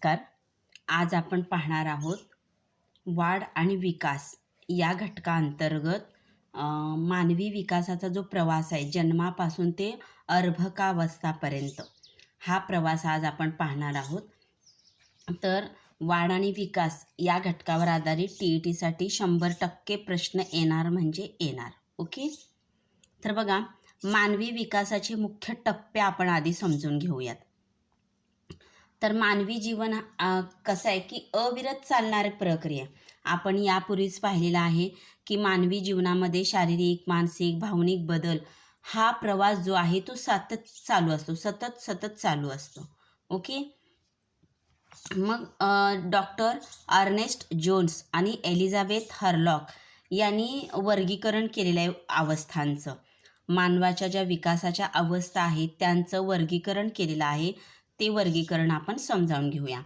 नमस्कार. आज आपण पाहणार आहोत वाढ आणि विकास या घटकाअंतर्गत मानवी विकासाचा जो प्रवास आहे जन्मापासून ते अर्भकावस्थापर्यंत हा प्रवास आज आपण पाहणार आहोत. तर वाढ आणि विकास या घटकावर आधारित TETसाठी 100% प्रश्न येणार म्हणजे येणार. ओके. तर बघा, मानवी विकासाचे मुख्य टप्पे आपण आधी समजून घेऊयात. तर मानवी जीवन कसं आहे की अविरत चालणारी प्रक्रिया. आपण यापूर्वीच पाहिलेलं आहे की मानवी जीवनामध्ये शारीरिक, मानसिक, भावनिक बदल हा प्रवास जो आहे तो सतत चालू असतो, सतत चालू असतो. ओके. मग डॉक्टर अर्नेस्ट जोन्स आणि एलिझाबेथ हरलॉक यांनी वर्गीकरण केलेलं आहे अवस्थांचं. मानवाच्या ज्या विकासाच्या अवस्था आहेत त्यांचं वर्गीकरण केलेलं आहे. ते वर्गीकरण आपण समजावून घेऊया.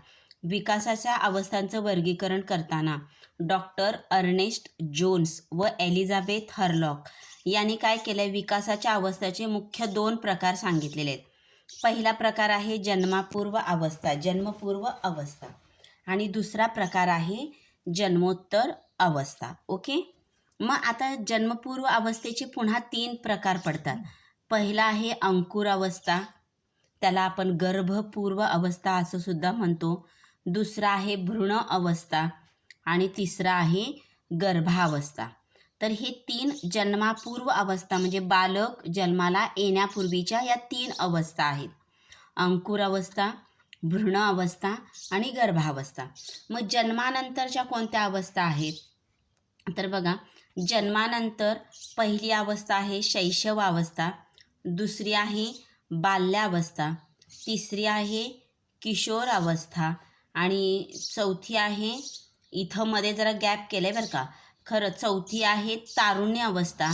विकासाच्या अवस्थांचं वर्गीकरण करताना डॉक्टर अर्नेस्ट जोन्स व एलिझाबेथ हरलॉक यांनी काय केलं आहे, विकासाच्या अवस्थेचे मुख्य 2 प्रकार सांगितलेले आहेत. पहिला प्रकार आहे जन्मपूर्व अवस्था आणि दुसरा प्रकार आहे जन्मोत्तर अवस्था. ओके. मग आता जन्मपूर्व अवस्थेचे पुन्हा 3 प्रकार पडतात. पहिला आहे अंकुर अवस्था, त्याला आपण गर्भपूर्व अवस्था असं सुद्धा म्हणतो. दुसरा आहे भ्रूण अवस्था आणि तिसरा आहे गर्भावस्था. तर हे 3 जन्मापूर्व अवस्था म्हणजे बालक जन्माला येण्यापूर्वीच्या या 3 अवस्था आहेत. अंकुर अवस्था, भ्रूण अवस्था आणि गर्भावस्था. मग जन्मानंतरच्या कोणत्या अवस्था आहेत? तर बघा, जन्मानंतर पहिली अवस्था आहे शैशवावस्था, दुसरी आहे बाल्यावस्था, तिसरी आहे किशोर अवस्था आणि चौथी आहे, इथं मध्ये जरा गॅप केलं आहे बरं का, खरं चौथी आहे तारुण्य अवस्था,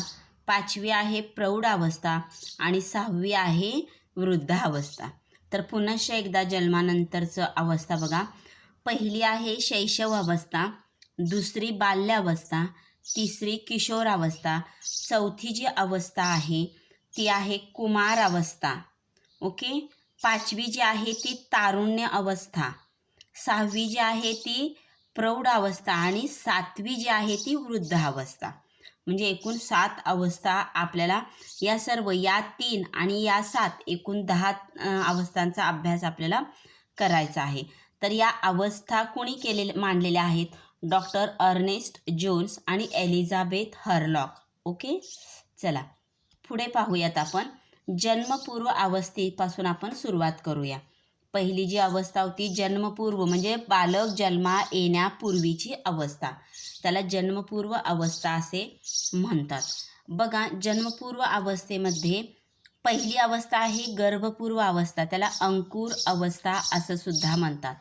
पाचवी आहे प्रौढ अवस्था आणि 6वी आहे वृद्धावस्था. तर पुनश्च एकदा जन्मानंतरचं अवस्था बघा, पहिली आहे शैशव अवस्था, दुसरी बाल्यावस्था, तिसरी किशोरावस्था, चौथी जी अवस्था आहे ती आहे कुमार अवस्था. ओके. पाचवी जी आहे ती तारुण्य अवस्था, 6वी जी आहे ती प्रौढ अवस्था आणि 7वी जी आहे ती वृद्धावस्था. म्हणजे एकूण 7 अवस्था आपल्याला या सर्व या 3 आणि या 7 एकूण 10 अवस्थांचा अभ्यास आपल्याला करायचा आहे. तर या अवस्था कोणी मांडलेल्या आहेत? डॉक्टर अर्नेस्ट जोन्स आणि एलिझाबेथ हरलॉक. ओके. चला पुढे पाहूयात आपण. जन्मपूर्व अवस्थेपासून आपण सुरुवात करूया. पहिली जी अवस्था होती जन्मपूर्व म्हणजे बालक जन्मा येण्यापूर्वीची अवस्था, त्याला जन्मपूर्व अवस्था असे म्हणतात. बघा, जन्मपूर्व अवस्थेमध्ये पहिली अवस्था आहे गर्भपूर्व अवस्था, त्याला अंकुर अवस्था असं सुद्धा म्हणतात.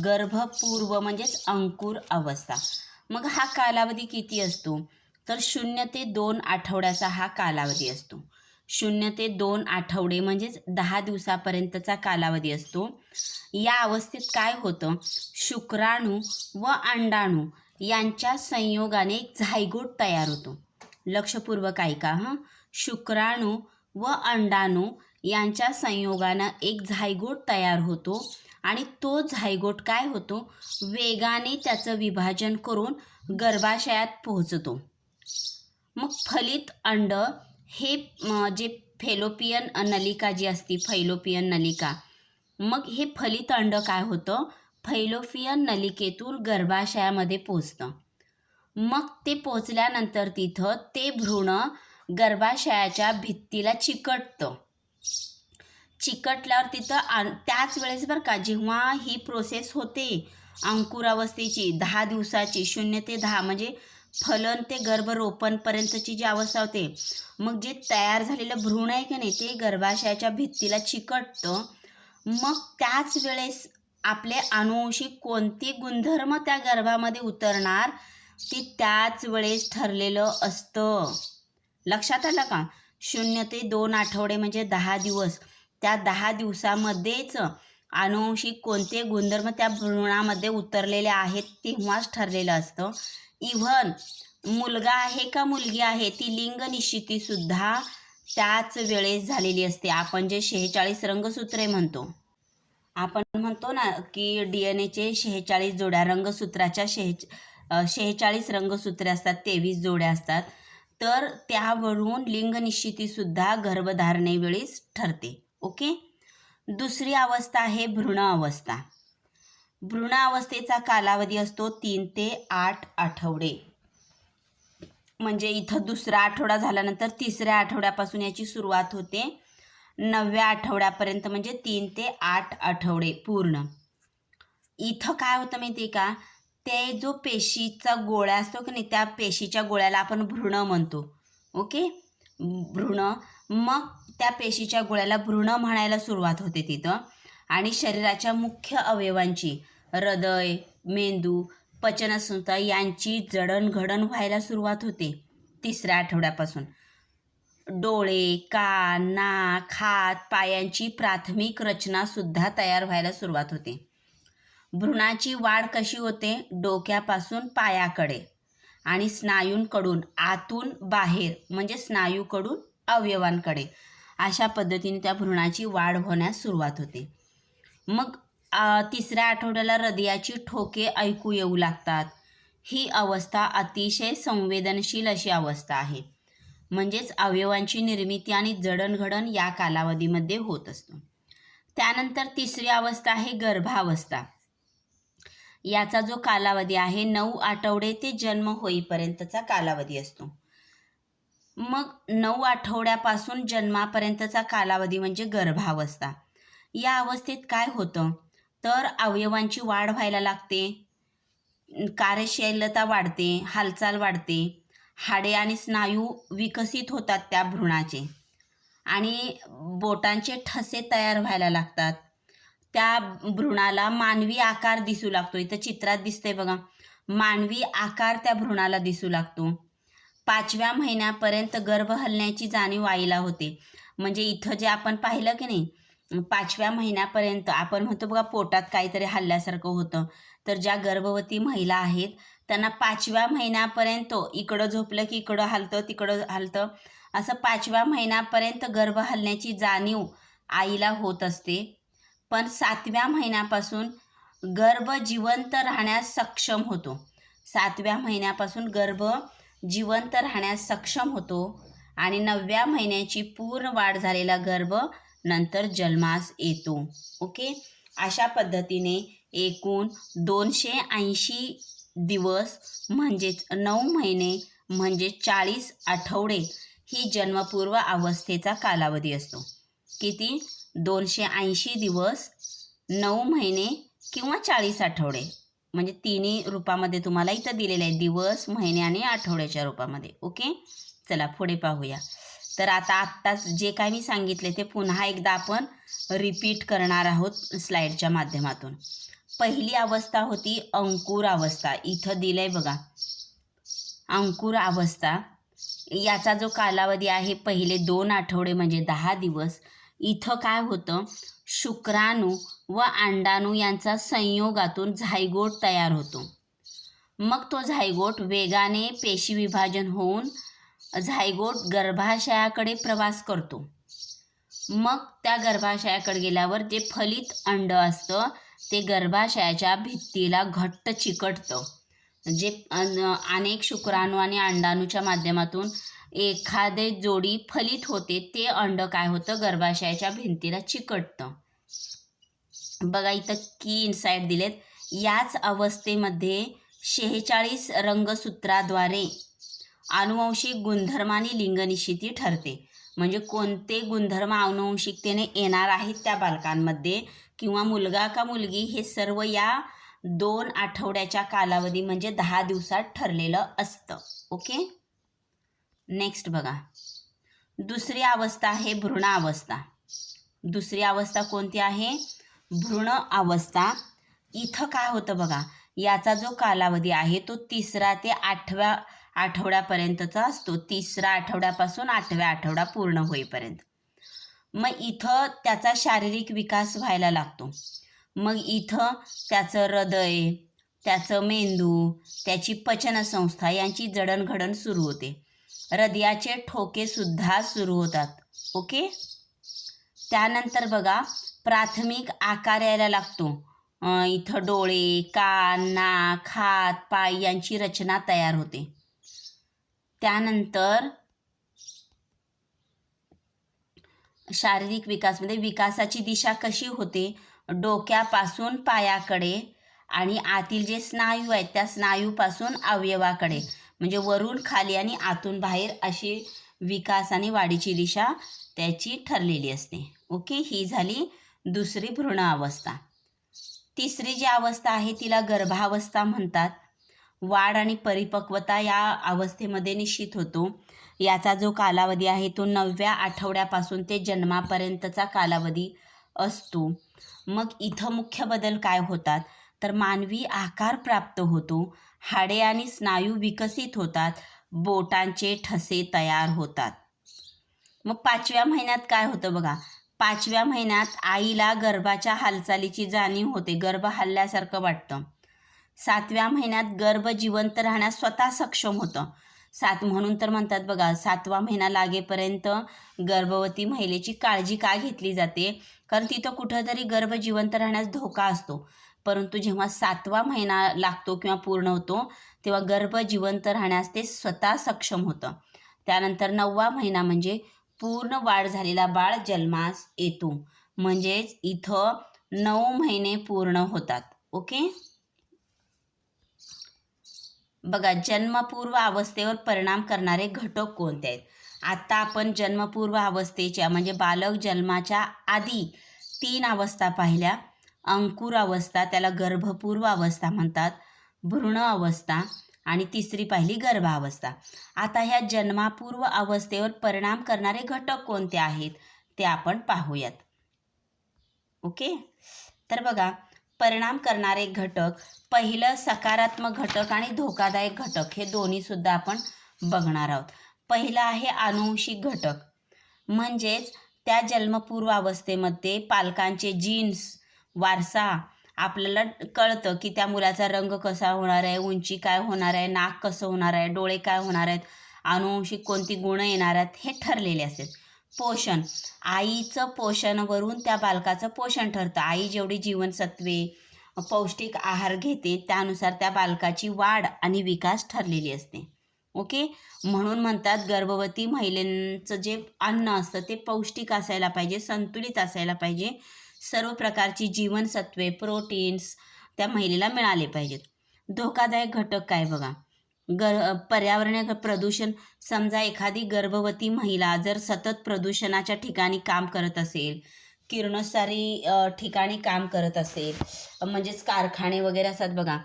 गर्भपूर्व म्हणजेच अंकुर अवस्था. मग हा कालावधी किती असतो? तर 0 ते 2 आठवड्याचा हा कालावधी असतो. 0 ते 2 आठवडे म्हणजेच 10 दिवसापर्यंतचा कालावधी असतो. या अवस्थेत काय होतं, शुक्राणू व अंडाणू यांच्या संयोगाने एक झायगोट तयार होतो. लक्षपूर्वक ऐका हां. शुक्राणू व अंडाणू यांच्या संयोगानं एक झायगोट तयार होतो आणि तो झायगोट काय होतो, वेगाने त्याचं विभाजन करून गर्भाशयात पोहोचतो. मग फलित अंड हे जे फॅलोपियन नलिका जी असती, फैलोपियन नलिका, मग हे फलित अंड काय होतं, फैलोपियन नलिकेतून गर्भाशयामध्ये पोचतं. मग ते पोचल्यानंतर तिथं ते भ्रूण गर्भाशयाच्या भित्तीला चिकटतं. चिकटल्यावर तिथं त्याच वेळेस बरं का, जेव्हा ही प्रोसेस होते अंकुरावस्थेची 10 दिवसाची, 0 ते 10 म्हणजे फलन ते गर्भरोपणपर्यंतची जी अवस्था होते, मग जे तयार झालेलं भ्रूण आहे की नाही ते गर्भाशयाच्या भित्तीला चिकटतं. मग त्याच वेळेस आपले अनुवंशिक कोणते गुणधर्म त्या गर्भामध्ये उतरणार ते त्याच वेळेस ठरलेलं असतं. लक्षात आलं का? 0 ते 2 आठवडे म्हणजे 10 दिवस. त्या 10 दिवसामध्येच अनुवंशिक कोणते गुणधर्म त्या भ्रूणामध्ये उतरलेले आहेत तेव्हाच ठरलेलं असतं. इव्हन मुलगा आहे का मुलगी आहे ती लिंग निश्चितीसुद्धा त्याच वेळेस झालेली असते. आपण जे 46 रंगसूत्रे म्हणतो आपण म्हणतो ना की DNA चे 46 जोड्या, रंगसूत्राच्या 46 रंगसूत्रे असतात, 23 जोड्या असतात. तर त्यावरून लिंगनिश्चितीसुद्धा गर्भधारणेवेळीच ठरते. ओके. दुसरी अवस्था आहे भ्रूण अवस्था. भ्रूण अवस्थेचा कालावधी असतो 3 ते 8 आठवडे. म्हणजे इथं दुसरा आठवडा झाल्यानंतर तिसऱ्या आठवड्यापासून याची सुरुवात होते 9व्या आठवड्यापर्यंत, म्हणजे 3 ते 8 आठवडे पूर्ण. इथं काय होतं माहिती आहे का, ते जो पेशीचा गोळा असतो की नाही, त्या पेशीच्या गोळ्याला आपण भ्रूण म्हणतो. ओके. भ्रूण. मग त्या पेशीच्या गोळ्याला भ्रूण म्हणायला सुरुवात होते तिथं. आणि शरीराच्या मुख्य अवयवांची, हृदय, मेंदू, पचनसंस्था यांची जडणघडण व्हायला सुरुवात होते तिसऱ्या आठवड्यापासून. डोळे, कान, नाक, हात, पायांची प्राथमिक रचनासुद्धा तयार व्हायला सुरुवात होते. भ्रूणाची वाढ कशी होते, डोक्यापासून पायाकडे आणि स्नायूंकडून आतून बाहेर, म्हणजे स्नायूकडून अवयवांकडे, अशा पद्धतीने त्या भ्रूणाची वाढ होण्यास सुरुवात होते. मग तिसऱ्या आठवड्याला हृदयाची ठोके ऐकू येऊ लागतात. ही अवस्था अतिशय संवेदनशील अशी अवस्था आहे. म्हणजेच अवयवांची निर्मिती आणि जडणघडण या कालावधीमध्ये होत असतो. त्यानंतर तिसरी अवस्था आहे गर्भावस्था. याचा जो कालावधी आहे 9 आठवडे ते जन्म होईपर्यंतचा कालावधी असतो. मग 9 आठवड्यापासून जन्मापर्यंतचा कालावधी म्हणजे गर्भावस्था. या अवस्थेत काय होतं, तर अवयवांची वाढ व्हायला लागते, कार्यशीलता वाढते, हालचाल वाढते, हाडे आणि स्नायू विकसित होतात त्या भ्रूणाचे, आणि बोटांचे ठसे तयार व्हायला लागतात. त्या भ्रूणाला मानवी आकार दिसू लागतो. इथं चित्रात दिसतंय बघा, मानवी आकार त्या भ्रूणाला दिसू लागतो. 5व्या महिन्यापर्यंत गर्भ हलण्याची जाणीव आईला होते. म्हणजे इथं जे आपण पाहिलं की नाही, 5व्या महिन्यापर्यंत आपण म्हणतो बघा पोटात काहीतरी हल्ल्यासारखं होतं. तर ज्या गर्भवती महिला आहेत त्यांना 5व्या महिन्यापर्यंत इकडं झोपलं की इकडं हलतं, तिकडं हलतं, असं 5व्या महिन्यापर्यंत गर्भ हलण्याची जाणीव आईला होत असते. पण 7व्या महिन्यापासून गर्भ जिवंत राहण्यास सक्षम होतो. 7व्या महिन्यापासून गर्भ जिवंत राहण्यास सक्षम होतो आणि 9व्या महिन्याची पूर्ण वाढ झालेला गर्भ नंतर जन्मास येतो. ओके. अशा पद्धतीने एकूण 280 दिवस म्हणजेच 9 महिने म्हणजे 40 आठवडे ही जन्मपूर्व अवस्थेचा कालावधी असतो. किती? 280 दिवस, 9 महिने किंवा 40 आठवडे, म्हणजे तिन्ही रूपामध्ये तुम्हाला इथं दिलेले आहे, दिवस, महिने आणि आठवड्याच्या रूपामध्ये. ओके. चला पुढे पाहूया. तर आत्ताच जे काय मी सांगितले ते पुन्हा एकदा आपण रिपीट करणार आहोत स्लाईडच्या माध्यमातून. पहिली अवस्था होती अंकुर अवस्था. इथं दिलंय बघा, अंकुर अवस्था. याचा जो कालावधी आहे पहिले 2 आठवडे म्हणजे 10 दिवस. इथं काय होतं, शुक्राणू व अंडाणू यांचा संयोगातून झायगोट तयार होतो. मग तो झायगोट वेगाने पेशी विभाजन होऊन झायगोट गर्भाशयाकडे प्रवास करतो. मग त्या गर्भाशयाकडे गेल्यावर जे फलित अंड असतं ते गर्भाशयाच्या भित्तीला घट्ट चिकटतं. जे अनेक शुक्राणू आणि अंडाणूच्या माध्यमातून एखादे जोडी फलित होते, ते अंड काय होतं, गर्भाशयाच्या भिंतीला चिकटतं. बघा इथं की इनसाइट दिलेत. याच अवस्थेमध्ये 46 रंगसूत्राद्वारे आनुवंशिक गुणधर्मांनी लिंगनिश्चिती ठरते. म्हणजे कोणते गुणधर्म आनुवंशिकतेने येणार आहेत त्या बालकांमध्ये, किंवा मुलगा का मुलगी, हे सर्व या 2 आठवड्याच्या कालावधी म्हणजे 10 दिवसात ठरलेलं असतं. ओके. नेक्स्ट बघा, दुसरी अवस्था आहे भ्रूण अवस्था. दुसरी अवस्था कोणती आहे? भ्रूण अवस्था. इथं काय होतं बघा, याचा जो कालावधी आहे तो 3रा ते 8व्या आठवड्यापर्यंतचा असतो. 3रा आठवड्यापासून 8व्या आठवडा पूर्ण होईपर्यंत. मग इथं त्याचा शारीरिक विकास व्हायला लागतो. मग इथं त्याचं हृदय, त्याचं मेंदू, त्याची पचनसंस्था यांची जडणघडण सुरू होते. हृदयाचे ठोके सुद्धा सुरू होतात. ओके. त्यानंतर बघा, प्राथमिक आकार यायला लागतो. इथं डोळे, कान, नाक, हात, पाय यांची रचना तयार होते. त्यानंतर शारीरिक विकासमध्ये विकासाची दिशा कशी होते? डोक्यापासून पायाकडे आणि आतील जे स्नायू आहेत त्या स्नायूपासून अवयवाकडे, म्हणजे वरून खाली आणि आतून बाहेर अशी विकास आणि वाढीची दिशा त्याची ठरलेली असते. ओके, ही झाली दुसरी भ्रूण अवस्था. तिसरी जी अवस्था आहे तिला गर्भावस्था म्हणतात. वाढ आणि परिपक्वता या अवस्थेमध्ये निश्चित होतो. याचा जो कालावधी आहे तो 9व्या आठवड्यापासून ते जन्मापर्यंतचा कालावधी असतो. मग इथं मुख्य बदल काय होतात? तर मानवी आकार प्राप्त होतो, हाडे आणि स्नायू विकसित होतात, बोटांचे ठसे तयार होतात. मग 5व्या महिन्यात काय होतं बघा. 5व्या महिन्यात आईला गर्भाच्या हालचालीची जाणीव होते, गर्भ हलल्यासारखं वाटतं. 7व्या महिन्यात गर्भ जिवंत राहण्यास स्वतः सक्षम होतं. म्हणून तर म्हणतात बघा, 7वा महिना लागेपर्यंत गर्भवती महिलेची काळजी का घेतली जाते? कारण तिथं कुठंतरी गर्भ जिवंत राहण्यास धोका असतो. परंतु जेव्हा 7वा महिना लागतो किंवा पूर्ण होतो तेव्हा गर्भ जिवंत राहण्यास ते स्वतः सक्षम होतं. त्यानंतर 9वा महिना म्हणजे पूर्ण वाढ झालेला बाळ जन्मास येतो. म्हणजेच इथं 9 महिने पूर्ण होतात. ओके, बघा, जन्मपूर्व अवस्थेवर परिणाम करणारे घटक कोणते आहेत? आता आपण जन्मपूर्व अवस्थेच्या म्हणजे बालक जन्माच्या आधी 3 अवस्था पाहिल्या. अंकुर अवस्था, त्याला गर्भपूर्व अवस्था म्हणतात, भ्रूण अवस्था आणि तिसरी पाहिली गर्भावस्था. आता ह्या जन्मापूर्व अवस्थेवर परिणाम करणारे घटक कोणते आहेत ते आपण पाहूयात. ओके, तर बघा, परिणाम करणारे घटक, पहिलं सकारात्मक घटक आणि धोकादायक घटक हे दोन्ही सुद्धा आपण बघणार आहोत. पहिला आहे आनुवंशिक घटक. म्हणजेच त्या जन्मपूर्व अवस्थेमध्ये पालकांचे जीन्स, वारसा आपल्याला कळतं की त्या मुलाचा रंग कसा होणार आहे, उंची काय होणार आहे, नाक कसं होणार आहे, डोळे काय होणार आहेत, आनुवंशिक कोणती गुण येणार आहेत हे ठरलेले असतात. पोषण, आईचं पोषणावरून त्या बालकाचं पोषण ठरतं. आई जेवढी जीवनसत्वे, पौष्टिक आहार घेते त्यानुसार त्या बालकाची वाढ आणि विकास ठरलेली असते. ओके, म्हणून म्हणतात गर्भवती महिलांचं जे अन्न असतं ते पौष्टिक असायला पाहिजे, संतुलित असायला पाहिजे. सर्व प्रकारची जीवनसत्वे, प्रोटीन्स त्या महिलेला मिळाले पाहिजेत. धोकादायक घटक काय बघा. पर्यावरणीय प्रदूषण. समजा एखादी गर्भवती महिला जर सतत प्रदूषणाच्या ठिकाणी काम करत असेल, किरणोत्सारी ठिकाणी काम करत असेल, म्हणजेच कारखाने वगैरे असतात बघा,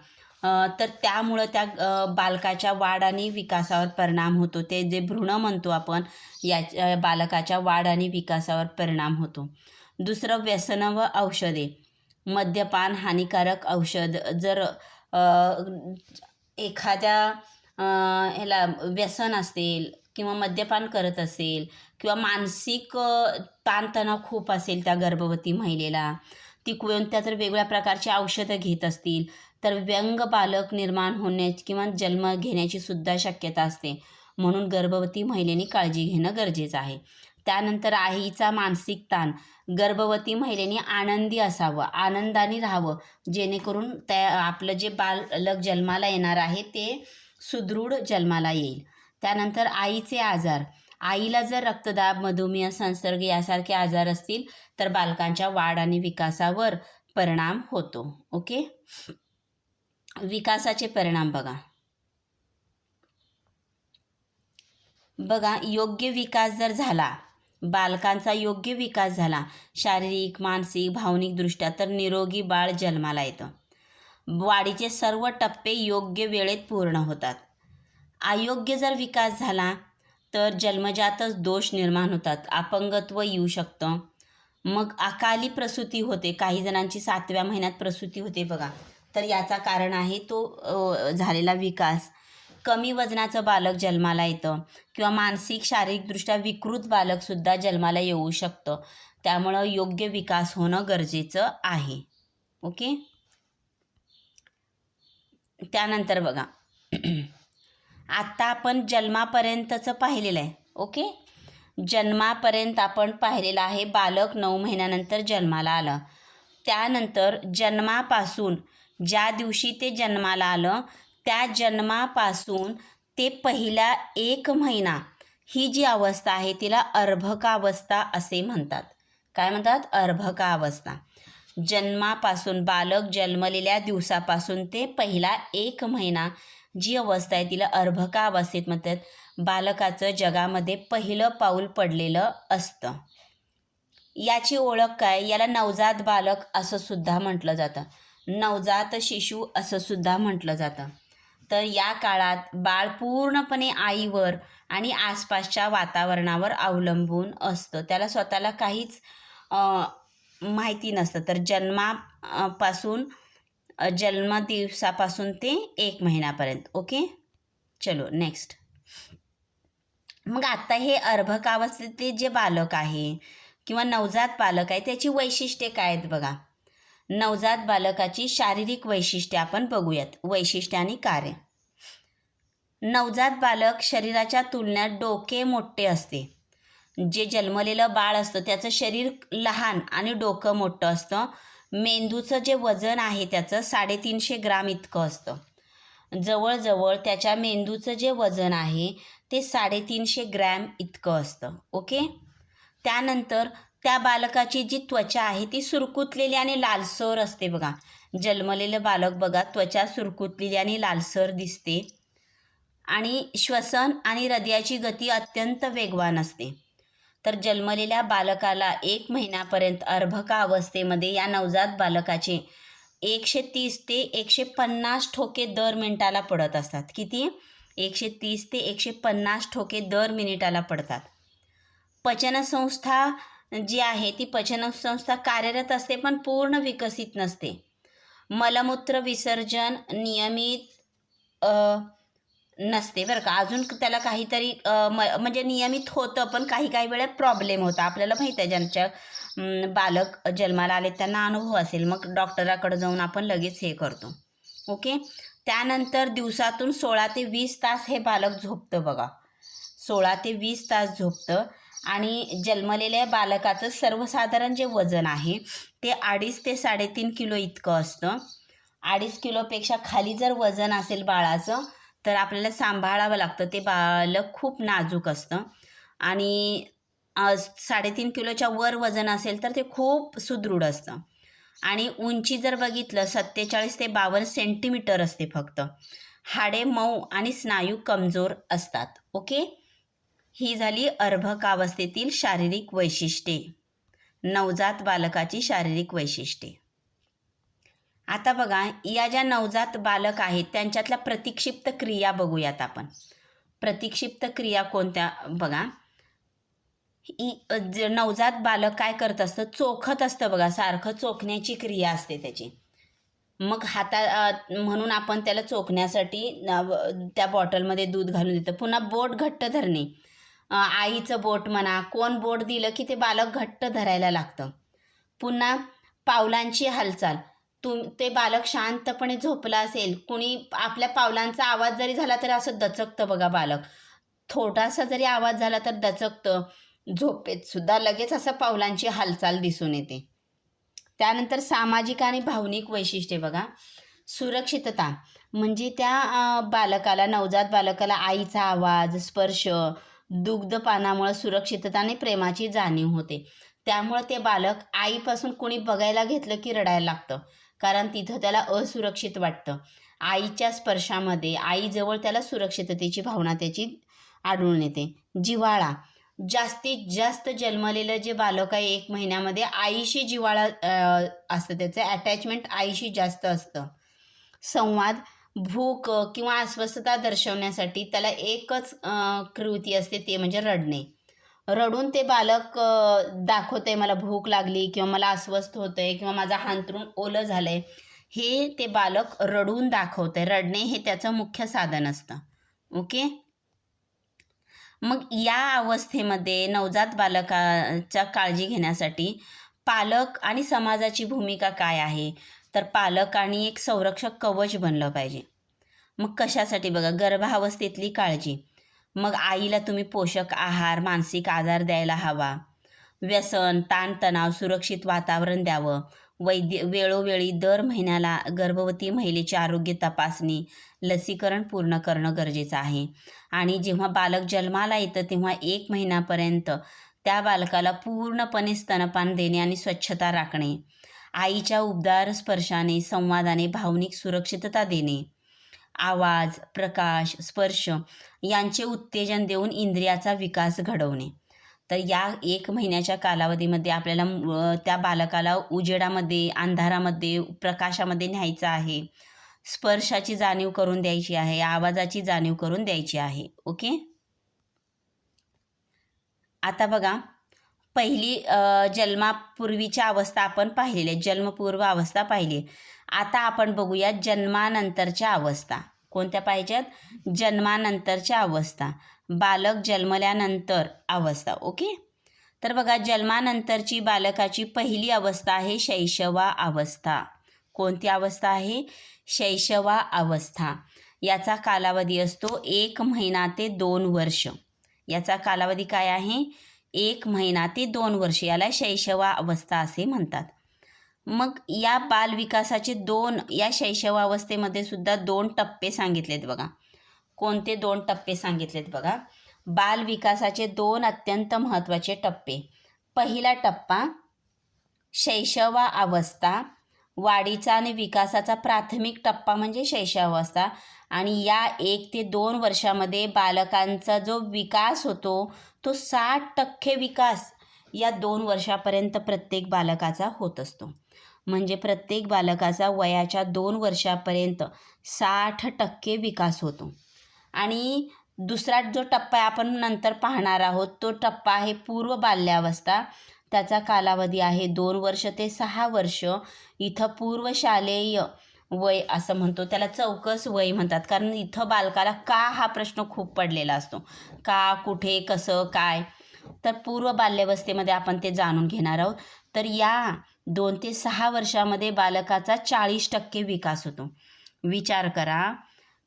तर त्यामुळं त्या बालकाच्या वाढ आणि विकासावर परिणाम होतो. ते जे भ्रूण म्हणतो आपण, या बालकाच्या वाढ आणि विकासावर परिणाम होतो. दुसरं व्यसन व औषधे. मद्यपान, हानिकारक औषध. जर एखाद्या ह्याला व्यसन असेल किंवा मद्यपान करत असेल किंवा मानसिक ताणतणाव खूप असेल त्या गर्भवती महिलेला, ती कोणत्या तर वेगळ्या प्रकारची औषधं घेत असतील तर व्यंग बालक निर्माण होण्याची किंवा जन्म घेण्याची सुद्धा शक्यता असते. म्हणून गर्भवती महिलेने काळजी घेणं गरजेचं आहे. त्यानंतर आईचा मानसिक ताण. गर्भवती महिलेने आनंदी असावं, आनंदाने राहावं, जेणेकरून त्या आपलं जे बालक जन्माला येणार आहे ते सुदृढ जन्माला येईल. त्यानंतर आईचे आजार. आईला जर रक्तदाब, मधुमेह, संसर्ग यासारखे आजार असतील तर बालकांच्या वाढ आणि विकासावर परिणाम होतो. ओके, विकासाचे परिणाम बघा. योग्य विकास जर झाला, बालकांचा योग्य विकास झाला शारीरिक, मानसिक, भावनिकदृष्ट्या, तर निरोगी बाळ जन्माला येतं. वाढीचे सर्व टप्पे योग्य वेळेत पूर्ण होतात. अयोग्य जर विकास झाला तर जन्मजातच दोष निर्माण होतात, अपंगत्व येऊ शकतं. मग अकाली प्रसूती होते. काही जणांची 7व्या महिन्यात प्रसूती होते बघा, तर याचा कारण आहे तो झालेला विकास. कमी वजनाचं बालक जन्माला येतं किंवा मानसिक, शारीरिकदृष्ट्या विकृत बालकसुद्धा जन्माला येऊ शकतं. त्यामुळं योग्य विकास होणं गरजेचं आहे. ओके, त्यानंतर बघा, आत्ता आपण जन्मापर्यंतचं पाहिलेलं आहे. ओके, जन्मापर्यंत आपण पाहिलेलं आहे. बालक 9 महिन्यानंतर जन्माला आलं. त्यानंतर जन्मापासून ज्या दिवशी ते जन्माला आलं त्या जन्मापासून ते पहिला 1 महिना ही जी अवस्था आहे तिला अर्भकावस्था असे म्हणतात. काय म्हणतात? अर्भकावस्था. जन्मापासून बालक जन्मलेल्या दिवसापासून ते पहिला 1 महिना जी अवस्था आहे तिला अर्भकावस्थेत म्हणतात. बालकाचं जगामध्ये पहिलं पाऊल पडलेलं असतं. याची ओळख काय? याला नवजात बालक असं सुद्धा म्हटलं जातं. नवजात शिशु असं सुद्धा म्हटलं जातं. तर या काळात बाळ पूर्णपणे आईवर आणि आसपासच्या वातावरणावर अवलंबून असतं. त्याला स्वतःला काहीच माहिती नसतं. तर जन्मापासून जन्मदिवसापासून ते 1 महिन्यापर्यंत. ओके, चलो नेक्स्ट. मग आता हे अर्भकावस्थेतले जे बालक आहे किंवा नवजात बालक आहे त्याची वैशिष्ट्ये काय आहेत बघा. नवजात बालकाची शारीरिक वैशिष्ट्ये आपण बघूयात. वैशिष्ट्ये आणि कार्य. नवजात बालक शरीराच्या तुलनेत डोके मोठे असते. जे जन्मलेलं बाळ असतं त्याचं शरीर लहान आणि डोकं मोठं असतं. मेंदूचं जे वजन आहे त्याचं 350 ग्राम इतकं असतं. जवळजवळ त्याच्या मेंदूचं जे वजन आहे ते 350 ग्रॅम इतकं असतं. ओके. त्यानंतर त्या बालकाची जी त्वचा आहे ती सुरकुतलेली आणि लालसर असते बघा. जन्मलेलं बालक बघा त्वचा सुरकुतलेली आणि लालसर दिसते. आणि श्वसन आणि हृदयाची गती अत्यंत वेगवान असते. तर जन्मलेल्या बालकाला 1 महिन्यापर्यंत अर्भकावस्थेमध्ये या नवजात बालकाचे 130 ते 150 ठोके दर मिनिटाला पडत असतात. किती? 130 ते 150 ठोके दर मिनिटाला पडतात. पचनसंस्था जी आहे ती पचनसंस्था कार्यरत असते पण पूर्ण विकसित नसते. मलमूत्र विसर्जन नियमित नसते बरं का. अजून त्याला काहीतरी म्हणजे नियमित होतं पण काही वेळा प्रॉब्लेम होता. आपल्याला माहीत आहे ज्यांच्या बालक जन्माला आले त्यांना अनुभव असेल. मग डॉक्टराकडे जाऊन आपण लगेच हे करतो. ओके. त्यानंतर दिवसातून 16 ते 20 तास हे बालक झोपतं बघा. 16 ते 20 तास झोपतं. आणि जन्मलेल्या बालकाचं सर्वसाधारण जे वजन आहे ते 2.5 ते 3.5 किलो इतकं असतं. 2.5 किलोपेक्षा खाली जर वजन असेल बाळाचं तर आपल्याला सांभाळावं लागतं. ते बालक खूप नाजूक असतं. आणि 3.5 किलोच्या वर वजन असेल तर ते खूप सुदृढ असतं. आणि उंची जर बघितलं 47 ते 52 सेंटीमीटर असते फक्त. हाडे मऊ आणि स्नायू कमजोर असतात. ओके. ही झाली अर्भकावस्थेतील शारीरिक वैशिष्ट्ये. नवजात बालकाची शारीरिक वैशिष्ट्ये. आता बघा या ज्या नवजात बालक आहेत त्यांच्यातल्या प्रतिक्षिप्त क्रिया बघूयात आपण. प्रतिक्षिप्त क्रिया कोणत्या बघा. नवजात बालक काय करत असतं? चोखत असतं बघा. सारखं चोखण्याची क्रिया असते त्याची. मग म्हणून आपण त्याला चोखण्यासाठी त्या बॉटलमध्ये दूध घालून देतं. पुन्हा बोट घट्ट धरणे. आईचं बोट म्हणा कोण बोट दिलं की ते बालक घट्ट धरायला लागतं. पुन्हा पावलांची हालचाल. ते बालक शांतपणे झोपलं असेल कुणी आपल्या पावलांचा आवाज जरी झाला तरी असं दचकतं बघा बालक. थोडासा जरी आवाज झाला तर दचकतं. झोपेत सुद्धा लगेच असं पावलांची हालचाल दिसून येते. त्यानंतर सामाजिक आणि भावनिक वैशिष्ट्ये बघा. सुरक्षितता म्हणजे त्या बालकाला नवजात बालकाला आईचा आवाज स्पर्श दुग्धपानामुळे सुरक्षितता आणि प्रेमाची जाणीव होते. त्यामुळे ते बालक आईपासून कुणी बघायला घेतलं की रडायला लागतं. कारण तिथं त्याला असुरक्षित वाटतं. आईच्या स्पर्शामध्ये आईजवळ त्याला सुरक्षिततेची भावना त्याची आढळून येते. जिव्हाळा. जास्तीत जास्त जन्मलेलं जे बालक आहे 1 महिन्यामध्ये आईशी जिव्हाळा असतं. त्याचं अटॅचमेंट आईशी जास्त असतं. संवाद. भूक किंवा अस्वस्थता दर्शवण्यासाठी त्याला एकच कृती असते ते म्हणजे रडणे. रडून ते बालक दाखवतंय मला भूक लागली किंवा मला अस्वस्थ होतंय किंवा माझं अंथरूण ओलं झालंय. हे ते बालक रडून दाखवतंय. रडणे हे त्याचं मुख्य साधन असतं. ओके. मग या अवस्थेमध्ये नवजात बालकाच्या काळजी घेण्यासाठी पालक आणि समाजाची भूमिका काय आहे? तर पालकांनी एक संरक्षक कवच बनलं पाहिजे. मग कशासाठी बघा. गर्भावस्थेतली काळजी. मग आईला तुम्ही पोषक आहार, मानसिक आधार द्यायला हवा. व्यसन, ताणतणाव, सुरक्षित वातावरण द्यावं. वेळोवेळी दर महिन्याला गर्भवती महिलेची आरोग्य तपासणी, लसीकरण पूर्ण करणं गरजेचं आहे. आणि जेव्हा बालक जन्माला येतं तेव्हा 1 महिन्यापर्यंत त्या बालकाला पूर्णपणे स्तनपान देणे आणि स्वच्छता राखणे. आईच्या उबदार स्पर्शाने, संवादाने भावनिक सुरक्षितता देणे. आवाज, प्रकाश, स्पर्श यांचे उत्तेजन देऊन इंद्रियाचा विकास घडवणे. तर या 1 महिन्याच्या कालावधीमध्ये आपल्याला त्या बालकाला उजेडामध्ये, अंधारामध्ये, प्रकाशामध्ये न्यायचं आहे. स्पर्शाची जाणीव करून द्यायची आहे, आवाजाची जाणीव करून द्यायची आहे. ओके. आता बघा, पहिली जन्मापूर्वीच्या अवस्था आपण पाहिलेल्या, जन्मपूर्व अवस्था पाहिली. आता आपण बघूया जन्मानंतरच्या अवस्था. कोणत्या पाहिजेत? जन्मानंतरच्या अवस्था, बालक जन्मल्यानंतर अवस्था. ओके. तर बघा, जन्मानंतरची बालकाची पहिली अवस्था आहे शैशवा अवस्था. कोणती अवस्था आहे? शैशवा अवस्था. याचा कालावधी असतो 1 महिना ते 2 वर्ष. याचा कालावधी काय आहे? 1 महिना ते 2 वर्ष. याला शैशवा अवस्था असे म्हणतात. मग या बालविकासाचे या शैशवावस्थेमध्ये सुद्धा 2 टप्पे सांगितलेत बघा. कोणते 2 टप्पे सांगितलेत बघा? बालविकासाचे 2 अत्यंत महत्त्वाचे टप्पे. पहिला टप्पा शैशवा अवस्था. वाढीचा आणि विकासाचा प्राथमिक टप्पा म्हणजे शैशवावस्था. आणि या 1 ते 2 वर्षामध्ये बालकांचा जो विकास होतो तो 60% विकास या 2 वर्षापर्यंत प्रत्येक बालकाचा होत असतो. म्हणजे प्रत्येक बालकाचा वयाच्या 2 वर्षापर्यंत 60% विकास होतो. आणि दुसरा जो टप्पा आपण नंतर पाहणार आहोत तो टप्पा आहे पूर्व बाल्यावस्था. त्याचा कालावधी आहे 2 वर्ष ते 6 वर्ष. इथं पूर्वशालेय वय असं म्हणतो, त्याला चौकस वय म्हणतात. कारण इथं बालकाला का हा प्रश्न खूप पडलेला असतो. का, कुठे, कसं, काय. तर पूर्व बाल्यावस्थेमध्ये आपण ते जाणून घेणार आहोत. तर या 2 ते 6 वर्षामध्ये बालकाचा 40% विकास होतो. विचार करा,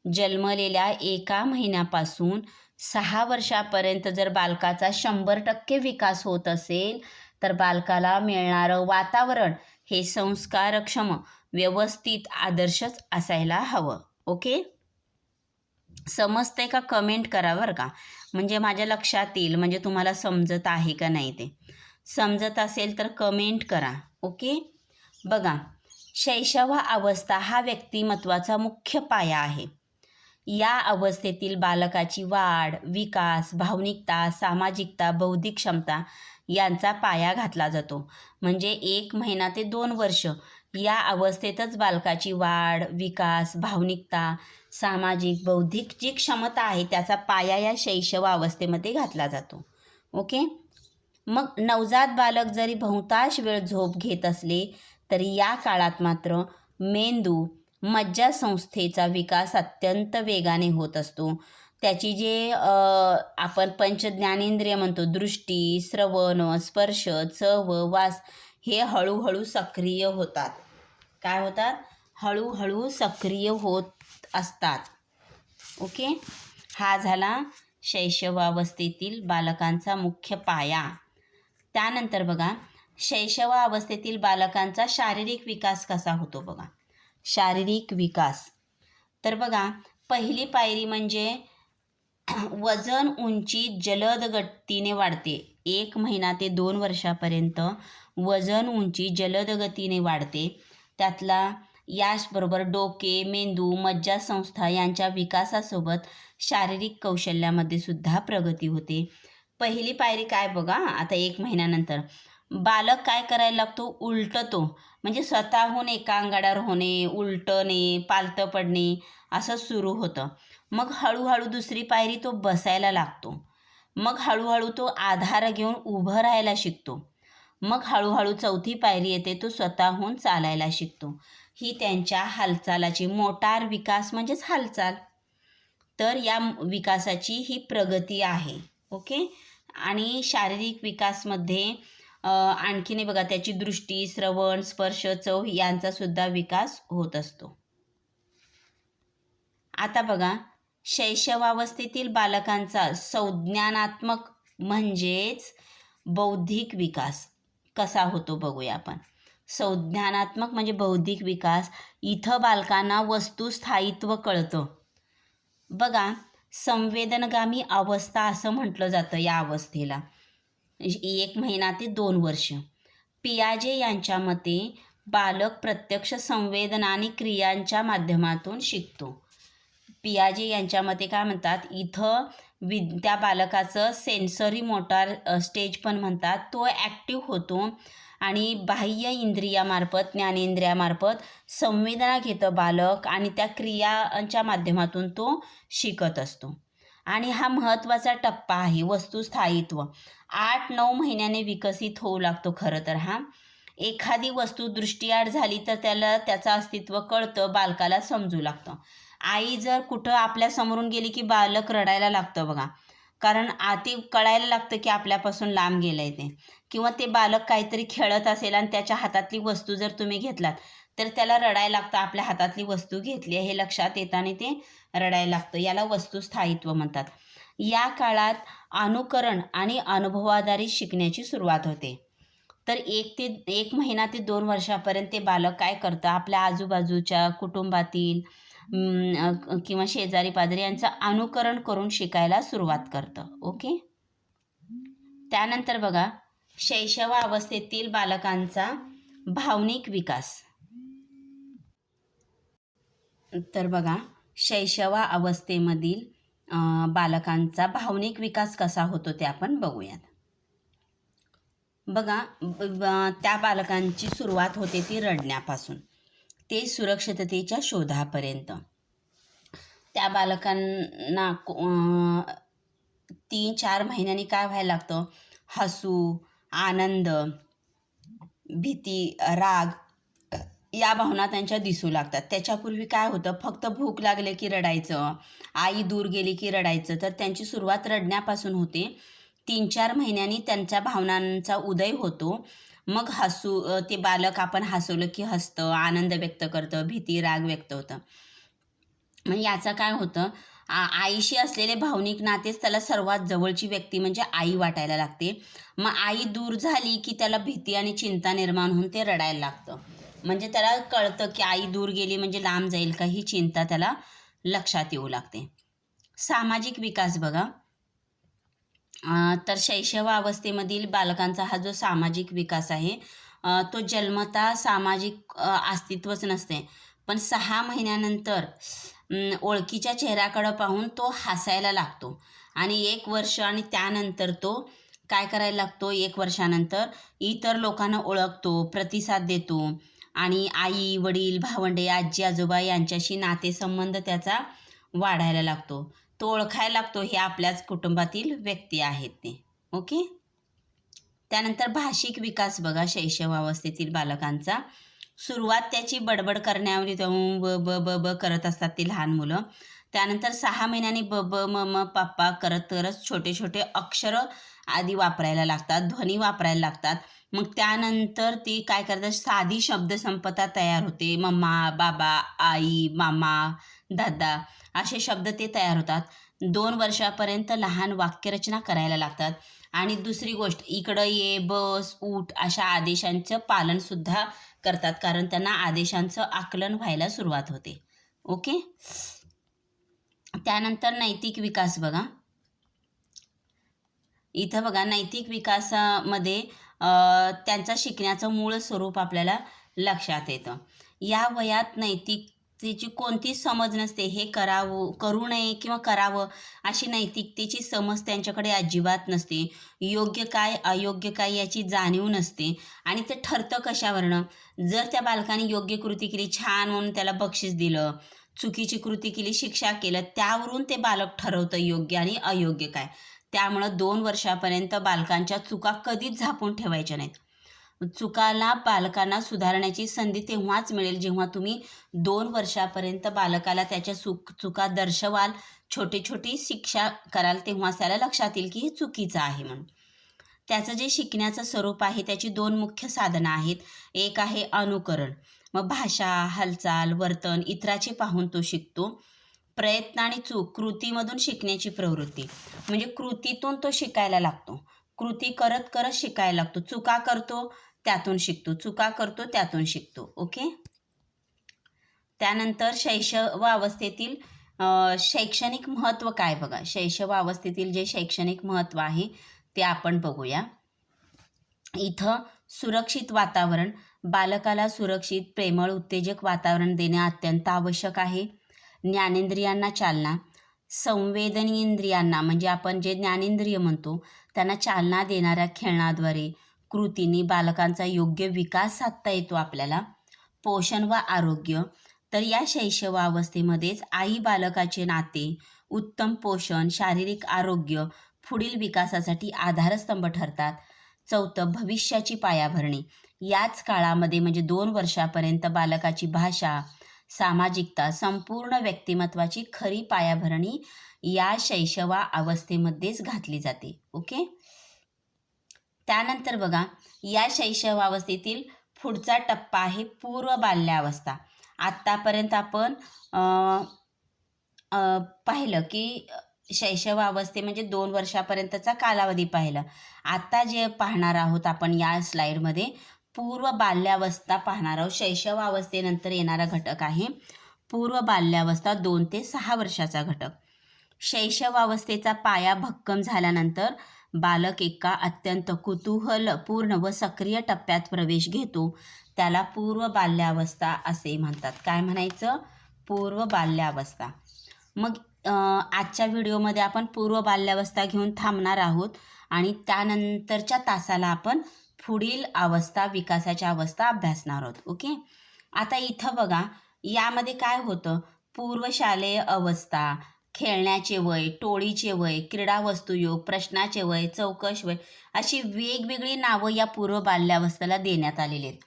जन्मलेल्या 1 महिन्यापासून 6 वर्षापर्यंत जर बालकाचा 100% विकास होत असेल तर बालकाला मिळणारं वातावरण हे संस्कारक्षम, व्यवस्थित, आदर्शच असायला हवं. ओके. समजते का? कमेंट करा बरं का, म्हणजे माझ्या लक्षात येईल, म्हणजे तुम्हाला समजत आहे का नाही ते. समजत असेल तर कमेंट करा. ओके. बघा, शैशव अवस्था हा व्यक्तिमत्वाचा मुख्य पाया आहे. या अवस्थेतील बालकाची वाढ, विकास, भावनिकता, सामाजिकता, बौद्धिक क्षमता यांचा पाया घातला जातो. म्हणजे 1 महिना ते 2 वर्ष या अवस्थेतच बालकाची वाढ, विकास, भावनिकता, सामाजिक, बौद्धिक जी क्षमता आहे त्याचा पाया या शैशव अवस्थेमध्ये घातला जातो. ओके. मग नवजात बालक जरी बहुतांश वेळ झोप घेत असले तरी या काळात मात्र मेंदू, मज्जासंस्थेचा विकास अत्यंत वेगाने होत असतो. त्याची जे आपण पंचज्ञानेंद्रिय म्हणतो, दृष्टी, श्रवण, स्पर्श, चव, वास, हे हळूहळू सक्रिय होतात. काय होतात? हळूहळू सक्रिय होत असतात. ओके. हा झाला शैशवावस्थेतील बालकांचा मुख्य पाया. त्यानंतर बघा, शैशवावस्थेतील बालकांचा शारीरिक विकास कसा होतो बघा. शारीरिक विकास. तर बघा, पहिली पायरी म्हणजे वजन, उंची जलद गतीने वाढते. 1 महिना ते 2 वर्षापर्यंत वजन, उंची जलद गतीने वाढते. त्यातला याचबरोबर डोके, मेंदू, मज्जासंस्था यांच्या विकासासोबत शारीरिक कौशल्यामध्ये सुद्धा प्रगती होते. पहिली पायरी काय बघा, आता 1 महिन्यानंतर बालक काय करायला लागतो? उलटतो. म्हणजे स्वतःहून एका अंगाड्यावर होणे, उलटणे, पालतं पडणे असं सुरू होतं. मग हळूहळू दुसरी पायरी तो बसायला लागतो. मग हळूहळू तो आधार घेऊन उभं राहायला शिकतो. मग हळूहळू चौथी पायरी येते, तो स्वतःहून चालायला शिकतो. ही त्यांच्या हालचालाची, मोटार विकास म्हणजेच हालचाल. तर या विकासाची ही प्रगती आहे. ओके. आणि शारीरिक विकासमध्ये आणखीन बघा, त्याची दृष्टी, श्रवण, स्पर्श, चव यांचा सुद्धा विकास होत असतो. आता बघा, शैशवावस्थेतील बालकांचा संज्ञानात्मक म्हणजेच बौद्धिक विकास कसा होतो बघूया आपण. संज्ञानात्मक म्हणजे बौद्धिक विकास. इथं बालकांना वस्तुस्थायित्व कळतं. बघा, संवेदनगामी अवस्था असं म्हटलं जातं या अवस्थेला. 1 महिना ते 2 वर्ष. पियाजे यांच्या मते बालक प्रत्यक्ष संवेदना आणि क्रियांच्या माध्यमातून शिकतो. पियाजे यांच्या मते काय म्हणतात, इथं त्या बालकाचं सेन्सरी मोटार स्टेज पण म्हणतात, तो ॲक्टिव्ह होतो आणि बाह्य इंद्रियामार्फत, ज्ञानेंद्रियामार्फत संवेदना घेतं बालक आणि त्या क्रियांच्या माध्यमातून तो शिकत असतो. आणि हा महत्त्वाचा टप्पा आहे वस्तुस्थायित्व. 8-9 महिन्याने विकसित होऊ लागतो खरं तर हा. एखादी वस्तू दृष्टीआड झाली तर त्याला त्याचं अस्तित्व कळतं, बालकाला समजू लागतं. आई जर कुठं आपल्या समोरून गेली की बालक रडायला लागतं बघा, कारण ते कळायला लागतं की आपल्यापासून लांब गेलं आहे ते. किंवा ते बालक काहीतरी खेळत असेल आणि त्याच्या हातातली वस्तू जर तुम्ही घेतलात तर त्याला रडायला लागतं, आपल्या हातातली वस्तू घेतली आहे हे लक्षात येताना ते रडायला लागतं. याला वस्तुस्थायित्व म्हणतात. या काळात अनुकरण आणि अनुभवाधारित शिकण्याची सुरुवात होते. तर 1 महिना ते 2 वर्षापर्यंत ते बालक काय करतं, आपल्या आजूबाजूच्या कुटुंबातील किंवा शेजारी पाजारी यांचं अनुकरण करून शिकायला सुरुवात करतं. ओके. त्यानंतर बघा, शैशवावस्थेतील बालकांचा भावनिक विकास. तर बघा, शैशवावस्थेमधील बालकांचा भावनिक विकास कसा होतो ते आपण बघूयात. बघा, त्या बालकांची सुरुवात होते ती रडण्यापासून ते सुरक्षिततेच्या शोधापर्यंत. त्या बालकांना 3-4 महिन्यांनी काय व्हायला लागतं, हसू, आनंद, भीती, राग या भावना त्यांच्या दिसू लागतात. त्याच्यापूर्वी काय होतं, फक्त भूक लागले की रडायचं, आई दूर गेली की रडायचं. तर त्यांची सुरुवात रडण्यापासून होते. 3-4 महिन्यांनी त्यांच्या भावनांचा उदय होतो. मग ते बालक आपण हसवलं की हसतं, आनंद व्यक्त करतं, भीती, राग व्यक्त होतं. मग याचा काय होतं, आईशी असलेले भावनिक नातेच त्याला सर्वात जवळची व्यक्ती म्हणजे आई वाटायला लागते. मग आई दूर झाली की त्याला भीती आणि चिंता निर्माण होऊन ते रडायला लागतं. म्हणजे त्याला कळतं की आई दूर गेली म्हणजे लांब जाईल का, ही चिंता त्याला लक्षात येऊ लागते. सामाजिक विकास बघा, तर शैशवावस्थेमधील बालकांचा हा जो सामाजिक विकास आहे तो जन्मतः सामाजिक अस्तित्वच नसते, पण 6 महिन्यानंतर ओळखीच्या चेहऱ्याकडं पाहून तो हसायला लागतो. आणि 1 वर्ष आणि त्यानंतर तो काय करायला लागतो, 1 वर्षानंतर इतर लोकांना ओळखतो, प्रतिसाद देतो आणि आई, वडील, भावंडे, आजी, आजोबा यांच्याशी नातेसंबंध त्याचा वाढायला लागतो. तो ओळखायला लागतो हे आपल्याच कुटुंबातील व्यक्ती आहेत ते. ओके. त्यानंतर भाषिक विकास बघा, शैशवावस्थेतील बालकांचा सुरुवात त्याची बडबड करण्यावर ब ब ब ब करत असतात ती लहान मुलं. त्यानंतर 6 महिन्यांनी ब ब म म पप्पा करत करत छोटे छोटे अक्षरं आधी वापरायला लागतात, ध्वनी वापरायला लागतात. मग त्यानंतर ती काय करतात, साधी शब्दसंपदा तयार होते. मम्मा, बाबा, आई, मामा, दादा असे शब्द ते तयार होतात. 2 वर्षापर्यंत लहान वाक्यरचना करायला लागतात. आणि दुसरी गोष्ट, इकडं ये, बस, उठ अशा आदेशांचं पालनसुद्धा करतात, कारण त्यांना आदेशांचं आकलन व्हायला सुरुवात होते. ओके. त्यानंतर नैतिक विकास बघा. इथं बघा, नैतिक विकासामध्ये त्यांचा शिकण्याचं मूळ स्वरूप आपल्याला लक्षात येतं. या वयात नैतिकतेची कोणतीच समज नसते. हे करू नये किंवा करावं अशी नैतिकतेची समज त्यांच्याकडे अजिबात नसते. योग्य काय अयोग्य काय याची जाणीव नसते. आणि ते ठरतं कशावरनं, जर त्या बालकाने योग्य कृती केली छान म्हणून त्याला बक्षीस दिलं, चुकीची कृती केली शिक्षा केलं, त्यावरून ते बालक ठरवतं योग्य आणि अयोग्य काय. त्यामुळं 2 वर्षापर्यंत बालकांच्या चुका कधीच झापून ठेवायच्या नाहीत. चुकाला बालकांना सुधारण्याची संधी तेव्हाच मिळेल जेव्हा तुम्ही 2 वर्षापर्यंत बालकाला त्याच्या चुका दर्शवाल, छोटी छोटी शिक्षा कराल, तेव्हाच त्याला लक्षात येईल की हे चुकीचं आहे म्हणून. त्याचं जे शिकण्याचं स्वरूप आहे त्याची 2 मुख्य साधनं आहेत. एक आहे अनुकरण, मग भाषा, हालचाल, वर्तन इतराचे पाहून तो शिकतो. प्रयत्न आणि चूक कृतीमधून शिकण्याची प्रवृत्ती, म्हणजे कृतीतून तो शिकायला लागतो. कृती करत करत शिकायला लागतो. चुका करतो त्यातून शिकतो, चुका करतो त्यातून शिकतो. ओके. त्यानंतर शैशवावस्थेतील शैक्षणिक महत्त्व काय बघा. शैशवावस्थेतील जे शैक्षणिक महत्त्व आहे ते आपण बघूया. इथं सुरक्षित वातावरण, बालकाला सुरक्षित प्रेमळ उत्तेजक वातावरण देणे अत्यंत आवश्यक आहे. ज्ञानेंद्रियांना चालना, संवेदनींद्रियांना म्हणजे आपण जे ज्ञानेंद्रिय म्हणतो त्यांना चालना देणाऱ्या खेळण्याद्वारे कृतींनी बालकांचा योग्य विकास साधता येतो आपल्याला. पोषण व आरोग्य, तर या शैशवावस्थेमध्येच आई बालकाचे नाते, उत्तम पोषण, शारीरिक आरोग्य पुढील विकासासाठी आधारस्तंभ ठरतात. चौथं, भविष्याची पायाभरणी, याच काळामध्ये म्हणजे 2 वर्षापर्यंत बालकाची भाषा, सामाजिकता, संपूर्ण व्यक्तिमत्वाची खरी पायाभरणी या शैशवा अवस्थेमध्येच घातली जाते. ओके. त्यानंतर बघा, या शैशवावस्थेतील पुढचा टप्पा आहे पूर्व बाल्यावस्था. आत्तापर्यंत आपण पाहिलं की शैशवावस्थे म्हणजे 2 वर्षापर्यंतचा कालावधी पाहिला. आता जे पाहणार आहोत आपण या स्लाईडमध्ये पूर्व बाल्यावस्था पाहणार आहोत. शैशवावस्थेनंतर येणारा घटक आहे पूर्व बाल्यावस्था, 2 ते 6 वर्षाचा घटक. शैशवावस्थेचा पाया भक्कम झाल्यानंतर बालक एका अत्यंत कुतूहलपूर्ण व सक्रिय टप्प्यात प्रवेश घेतो. त्याला पूर्व बाल्यावस्था असे म्हणतात. काय म्हणायचं? पूर्व बाल्यावस्था. मग आजच्या व्हिडिओमध्ये आपण पूर्व बाल्यावस्था घेऊन थांबणार आहोत आणि त्यानंतरच्या तासाला आपण पुढील अवस्था, विकासाच्या अवस्था अभ्यासणार आहोत. ओके. आता इथं बघा, यामध्ये काय होतं, पूर्वशालेय अवस्था, खेळण्याचे वय, टोळीचे वय, क्रीडा वस्तुयोग, प्रश्नाचे वय, चौकश वय, अशी वेगवेगळी नावं या पूर्व बाल्यावस्थेला देण्यात आलेली आहेत.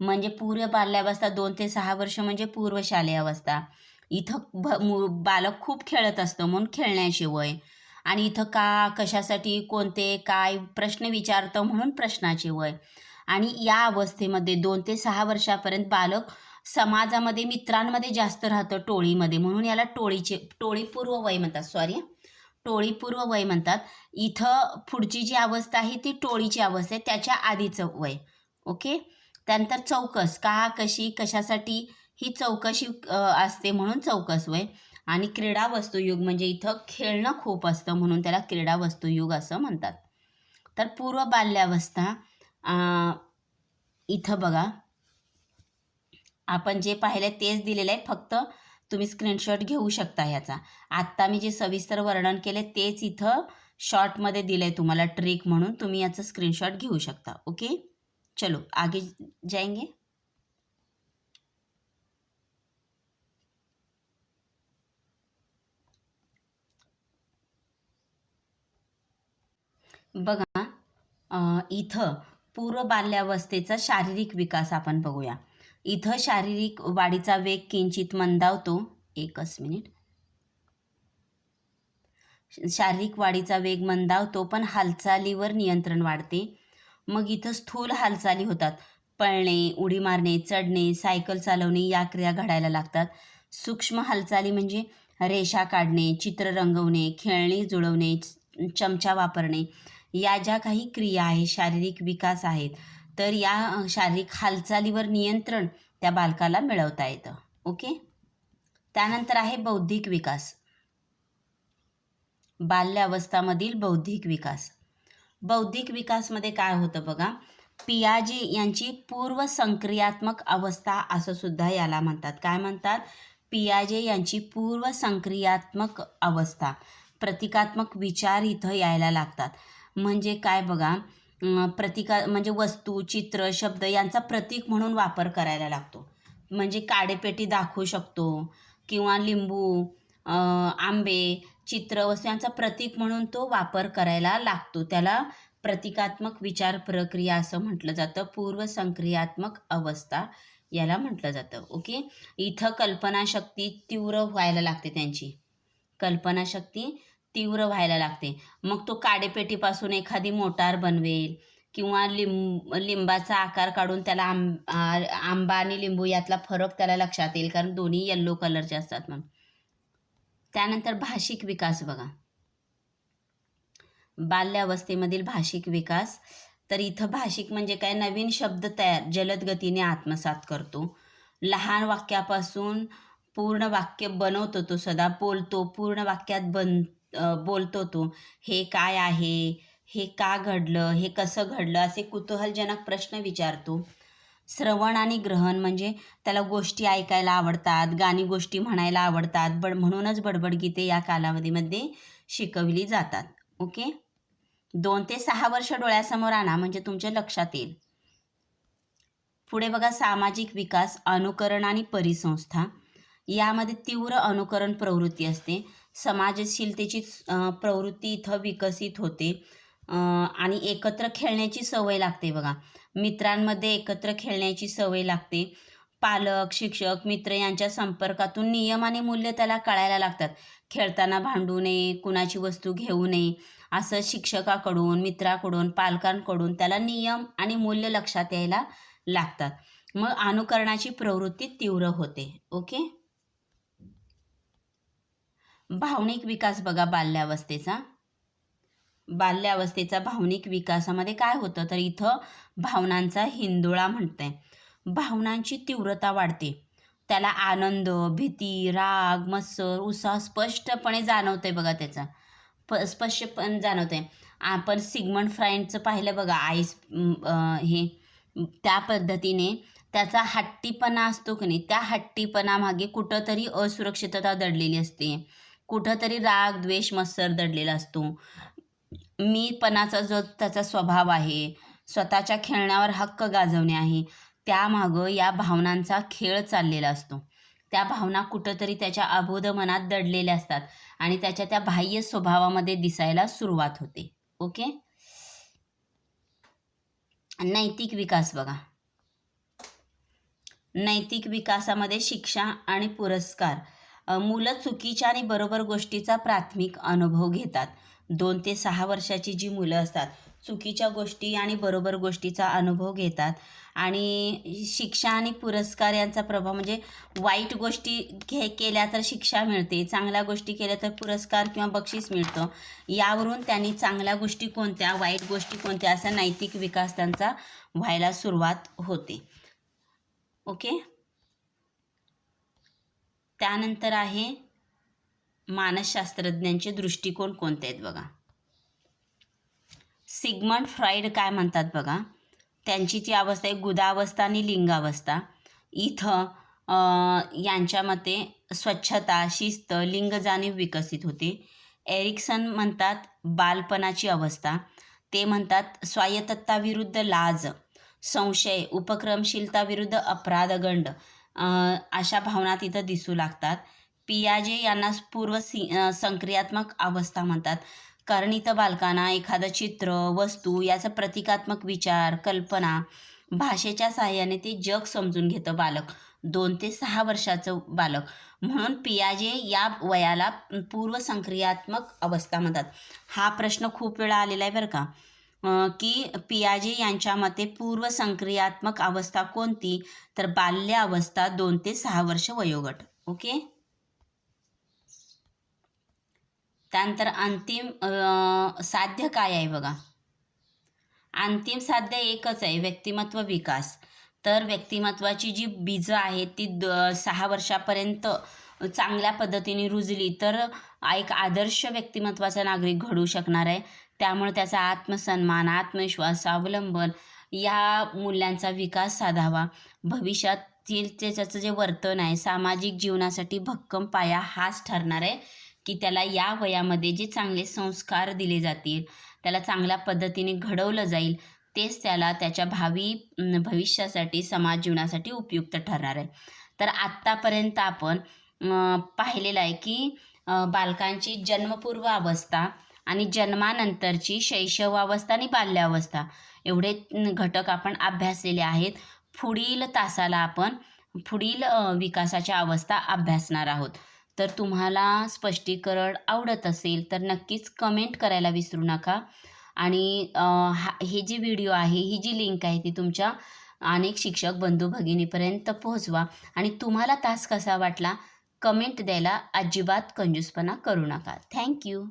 म्हणजे पूर्व बाल्यावस्था 2 ते 6 वर्ष म्हणजे पूर्वशालेय अवस्था. इथं बालक खूप खेळत असतं म्हणून खेळण्याचे वय, आणि इथं का, कशासाठी, कोणते, काय प्रश्न विचारतं म्हणून प्रश्नाचे वय. आणि या अवस्थेमध्ये 2 ते 6 वर्षापर्यंत बालक समाजामध्ये, मित्रांमध्ये जास्त राहतं, टोळीमध्ये, म्हणून याला टोळीपूर्व वय म्हणतात. टोळीपूर्व वय म्हणतात. इथं पुढची जी अवस्था आहे ती टोळीची अवस्था आहे, त्याच्या आधीचं वय. ओके. त्यानंतर चौकस, का, कशी, कशासाठी, ही चौकशी असते म्हणून चौकस वय. आणि क्रीडा वस्तुयुग म्हणजे इथं खेळणं खूप असतं म्हणून त्याला क्रीडा वस्तुयुग असं म्हणतात. तर पूर्व बाल्यावस्था इथं बघा, आपण जे पाहिलं तेच दिलेलं आहे, फक्त तुम्ही स्क्रीनशॉट घेऊ शकता ह्याचा. आत्ता मी जे सविस्तर वर्णन केले तेच इथं शॉर्टमध्ये दिलं आहे तुम्हाला ट्रिक म्हणून, तुम्ही याचं स्क्रीनशॉट घेऊ शकता. ओके. चलो आगे जाएंगे. बघा, इथं पूर्व बाल्यावस्थेचा शारीरिक विकास आपण बघूया. इथं शारीरिक वाढीचा वेग किंचित मंदावतो. एकच मिनिट. शारीरिक वाढीचा वेग मंदावतो पण हालचालीवर नियंत्रण वाढते. मग इथं स्थूल हालचाली होतात. पळणे, उडी मारणे, चढणे, सायकल चालवणे या क्रिया घडायला लागतात. सूक्ष्म हालचाली म्हणजे रेषा काढणे, चित्र रंगवणे, खेळणी जुळवणे, चमचा वापरणे, या ज्या काही क्रिया आहेत, शारीरिक विकास आहेत, तर या शारीरिक हालचालीवर नियंत्रण त्या बालकाला मिळवता येतं. ओके. त्यानंतर आहे बौद्धिक विकास. बाल्यावस्थामधील बौद्धिक विकास. बौद्धिक विकासमध्ये काय होतं बघा, पियाजे यांची पूर्व संक्रियात्मक अवस्था असं सुद्धा याला म्हणतात. काय म्हणतात? पियाजे यांची पूर्व संक्रियात्मक अवस्था. प्रतिकात्मक विचार इथं यायला लागतात. म्हणजे काय बघा, म्हणजे वस्तू, चित्र, शब्द यांचा प्रतीक म्हणून वापर करायला लागतो. म्हणजे काडेपेटी दाखवू शकतो किंवा लिंबू, आंबे, चित्र, वस्तू यांचा प्रतीक म्हणून तो वापर करायला लागतो. त्याला प्रतिकात्मक विचार प्रक्रिया असं म्हटलं जातं. पूर्व संक्रियात्मक अवस्था याला म्हटलं जातं. ओके. इथं कल्पनाशक्ती तीव्र व्हायला लागते, त्यांची कल्पनाशक्ती तीव्र व्हायला लागते. मग तो काडेपेटीपासून एखादी मोटार बनवेल किंवा लिंबाचा आकार काढून त्याला आंबा आणि लिंबू यातला फरक त्याला लक्षात येईल, कारण दोन्ही येल्लो कलरचे असतात म्हणून. त्यानंतर भाषिक विकास बघा, बाल्यावस्थेमधील भाषिक विकास. तर इथं भाषिक म्हणजे काय, नवीन शब्द तयार जलद गतीने आत्मसात करतो. लहान वाक्यापासून पूर्ण वाक्य बनवतो तो, सदा बोलतो, पूर्ण वाक्यात बोलतो तो. हे काय आहे, हे का घडलं, हे कसं घडलं, असे कुतूहलजनक प्रश्न विचारतो. श्रवण आणि ग्रहण म्हणजे त्याला गोष्टी ऐकायला आवडतात, गाणी गोष्टी म्हणायला आवडतात, म्हणूनच बडबड गीते या कालावधीमध्ये शिकवली जातात. ओके. 2 ते 6 वर्ष डोळ्यासमोर आणा म्हणजे तुमच्या लक्षात येईल. पुढे बघा, सामाजिक विकास, अनुकरण आणि परिसंस्था. यामध्ये तीव्र अनुकरण प्रवृत्ती असते. समाजशीलतेची प्रवृत्ती इथं विकसित होते. आणि एकत्र खेळण्याची सवय लागते बघा, मित्रांमध्ये एकत्र खेळण्याची सवय लागते. पालक, शिक्षक, मित्र यांच्या संपर्कातून नियम आणि मूल्य त्याला कळायला लागतात. खेळताना भांडू नये, कुणाची वस्तू घेऊ नये, असं शिक्षकाकडून, मित्राकडून, पालकांकडून त्याला नियम आणि मूल्य लक्षात यायला लागतात. मग अनुकरणाची प्रवृत्ती तीव्र होते. ओके. भावनिक विकास बघा, बाल्यावस्थेचा भावनिक विकासामध्ये काय होतं, तर इथं भावनांचा हिंदोळा म्हणते. भावनांची तीव्रता वाढते. त्याला आनंद, भीती, राग, मत्सर, उत्साह स्पष्टपणे जाणवते बघा, त्याचा स्पष्टपणे जाणवते. आपण सिग्मंड फ्राइडचं पाहिलं बघा, हे त्या पद्धतीने त्याचा हट्टीपणा असतो की नाही, त्या हट्टीपणामागे कुठंतरी असुरक्षितता दडलेली असते, कुठंतरी राग, द्वेष, मत्सर दडलेला असतो. मीपणाचा जो त्याचा स्वभाव आहे, स्वतःच्या खेळण्यावर हक्क गाजवणे आहे, त्यामागं या भावनांचा खेळ चाललेला असतो. त्या भावना कुठंतरी त्याच्या अबोध मनात दडलेल्या असतात आणि त्याच्या त्या बाह्य स्वभावामध्ये दिसायला सुरुवात होते. ओके. नैतिक विकास बघा, नैतिक विकासामध्ये शिक्षा आणि पुरस्कार. मुलं चुकीच्या आणि बरोबर गोष्टीचा प्राथमिक अनुभव घेतात. 2 ते 6 वर्षाची जी मुलं असतात, चुकीच्या गोष्टी आणि बरोबर गोष्टीचा अनुभव घेतात. आणि शिक्षा आणि पुरस्कार यांचा प्रभाव म्हणजे वाईट गोष्टी केल्या तर शिक्षा मिळते, चांगल्या गोष्टी केल्या तर पुरस्कार किंवा बक्षीस मिळतं. यावरून त्यांनी चांगल्या गोष्टी कोणत्या, वाईट गोष्टी कोणत्या, असा नैतिक विकास त्यांचा व्हायला सुरुवात होते. ओके. त्यानंतर आहे मानसशास्त्रज्ञांचे दृष्टिकोन कोणते आहेत बघा. सिग्मंड फ्राइड काय म्हणतात बघा, त्यांची जी अवस्था आहे गुदावस्था आणि लिंगावस्था. इथं यांच्या मते स्वच्छता, शिस्त, लिंग जाणीव विकसित होते. एरिक्सन म्हणतात बालपणाची अवस्था. ते म्हणतात स्वायत्तता विरुद्ध लाज, संशय, उपक्रमशीलता विरुद्ध अपराधगंड, अशा भावना तिथं दिसू लागतात. पियाजे यांना पूर्व संक्रियात्मक अवस्था म्हणतात, कारण इथं बालकांना एखादं चित्र, वस्तू याचा प्रतिकात्मक विचार, कल्पना, भाषेच्या सहाय्याने ते जग समजून घेतं बालक, 2 ते 6 वर्षाचं बालक. म्हणून पियाजे या वयाला पूर्व संक्रियात्मक अवस्था म्हणतात. हा प्रश्न खूप वेळा आलेला आहे बरं का, की पियाजे यांच्या मते पूर्व संक्रियात्मक अवस्था कोणती, तर बाल्य अवस्था 2 ते 6 वर्ष वयोगट. ओके. त्यानंतर अंतिम साध्य काय आहे बघा, अंतिम साध्य एकच आहे, व्यक्तिमत्व विकास. तर व्यक्तिमत्वाची जी बीजं आहेत ती 6 वर्षापर्यंत चांगल्या पद्धतीने रुजली तर एक आदर्श व्यक्तिमत्वाचा नागरिक घडू शकणार आहे. त्यामुळे त्याचा आत्मसन्मान, आत्मविश्वास, स्वावलंबन या मूल्यांचा विकास साधावा. भविष्यातील त्याचं जे वर्तन आहे सामाजिक जीवनासाठी भक्कम पाया हाच ठरणार आहे, की त्याला या वयामध्ये जे चांगले संस्कार दिले जातील, त्याला चांगल्या पद्धतीने घडवलं जाईल, तेच त्याला त्याच्या भविष्यासाठी, समाज जीवनासाठी उपयुक्त ठरणार आहे. तर आत्तापर्यंत आपण पाहिलेलं आहे की बालकांची जन्मपूर्व अवस्था आणि जन्मानंतरची शैशवावस्था आणि बाल्यावस्था एवढे घटक आपण अभ्यासलेले आहेत. पुढील तासाला आपण पुढील विकासाच्या अवस्था अभ्यासणार आहोत. तर तुम्हाला स्पष्टीकरण आवडत असेल तर नक्कीच कमेंट करायला विसरू नका. आणि हे जी व्हिडिओ आहे, ही जी लिंक आहे ती तुमच्या अनेक शिक्षक बंधू भगिनीपर्यंत पोहोचवा. आणि तुम्हाला तास कसा वाटला कमेंट द्यायला अजिबात कंजूसपणा करू नका. थँक्यू.